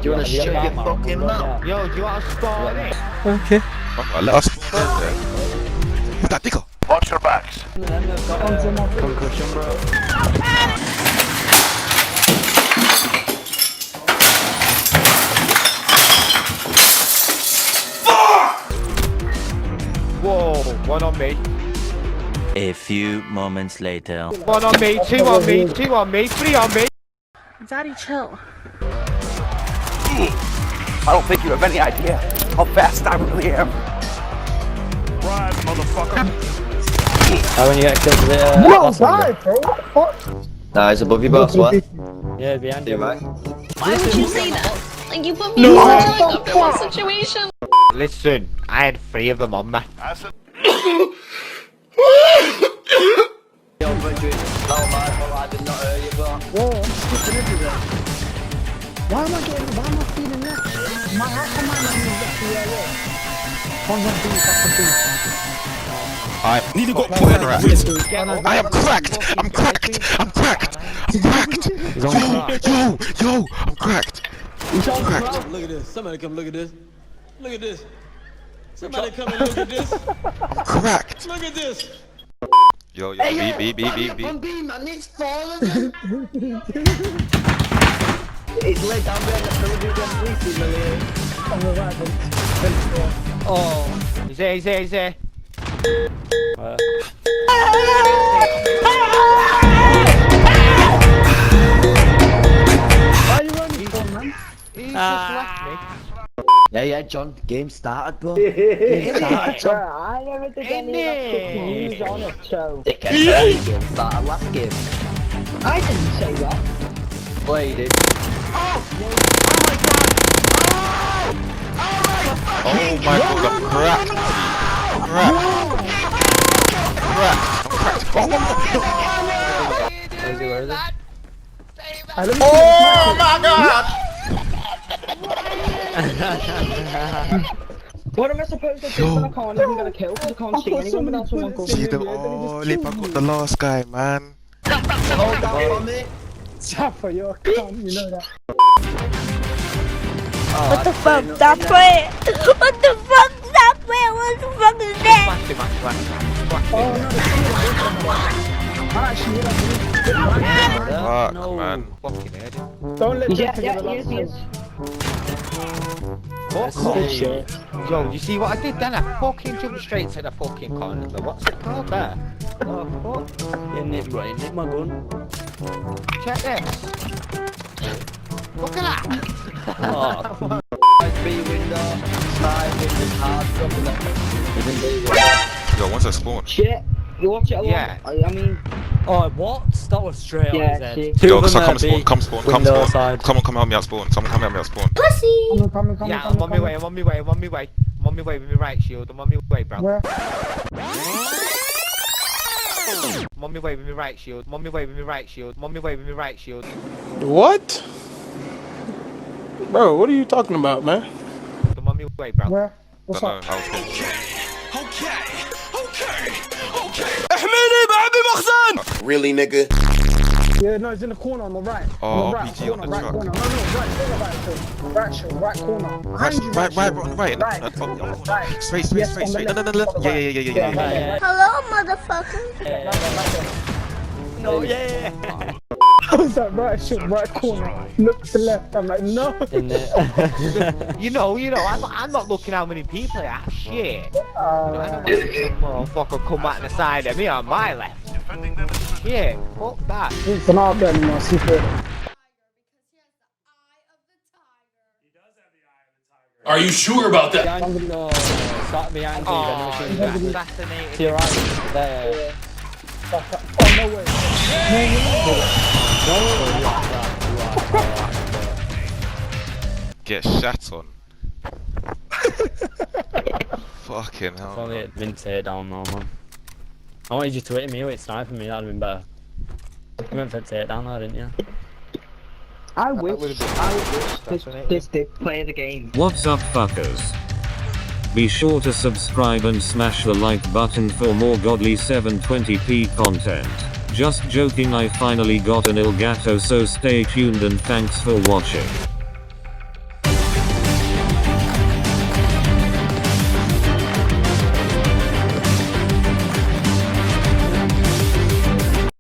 Do you want to shut your fucking mouth? Yo, do you want to spawn it? Okay. Let us spawn there. Who's that digger? Watch your backs. Concussion, bro. Whoa, one on me. A few moments later. One on me, two on me, two on me, three on me. Daddy, chill. I don't think you have any idea how fast I really am. Run, motherfucker. When you get killed with it, nah, it's above you, boss. What? Yeah, behind you, mate. Why would you say that? Like, you put me in such a uncomfortable situation. Listen, I had 3 of them on me. Yo, Bridget. Oh, man, well, I did not hear you, bro. Whoa, I'm skipping everywhere. Why am I feeling that? How come my man is left the area? One's on B, that's a B. I nearly got put in a rat. I am cracked! I'm cracked! I'm cracked! I'm cracked! Yo! I'm cracked! I'm cracked! Look at this. Somebody come look at this. Look at this. Somebody come and look at this. I'm cracked! Look at this. Yo, B. On B, man, it's falling. It's laid down there, let's go do them briefly, Lily. On the right, Oh, he's there. why are you running for, man? He's just left me. Yeah, John, game started, bro. Game started, John. I never think I need to use on it, so. Game started last game. I didn't say that. Well, you did. Oh my god, I'm cracked! Where is it? Oh my god! What am I supposed to do when I can't even get a kill because I can't see anyone without someone called See the I got the last guy, man. Hold down on me. Zappa, you're calm, you know that. What the fuck? Stop it! What the fuck? Stop it! What the fuck is that? Oh, no, I'm actually Fuck, man. Fucking head. don't let them Yeah, forget the yes, last yes. Fuck off. Yo, you see what I did then? I fucking jumped straight to the fucking corner. What's it called there? Oh, fuck. You nicked my gun. Check this. Look at that. Oh. B window, side window, hard, dropping it. Yo, once I spawn. Shit, you watch it a lot. Yeah. I mean, Oh, what? That was straight on his head. see. Two Yo, of cause I them come are spawn, B, come spawn. window side. Come help me out spawn. Someone come help me out spawn. coming, Yeah, I'm on my way, I'm on my way with my right shield. I'm on my way, bro. Where? I'm on my way with my right shield. I'm on my way with my right shield. What? Bro, what are you talking about, man? I'm on my way, bro. Where? What's Don't know, up? I was getting Really, nigga? Yeah, no, it's in the corner on the right. Oh, on the right, RPG on the right truck. corner. No, right corner. Behind you, right, right. Straight. Yes, on the No, left. left. Yeah. Hello, motherfucker. No, yeah. I was like, right corner. Look to the left. I'm like, no. You know, I'm not looking how many people there are. Shit. I don't want to see some motherfucker come back to the side of me on my left. Shit, fuck that. It's an art game, my secret. Are you sure about that? Behind you, no. Start behind you. Oh, Then you we assassinated. to your right. There. Oh, no way. Get shat on. Fucking hell. Only it been tear down now, man. I wanted you to hit me with sniping me, that'd have been better. You went for tear down though, didn't you? I wish this did play the game. What's up, fuckers? Be sure to subscribe and smash the like button for more godly 720p content. Just joking, I finally got an Elgato, so stay tuned and thanks for watching.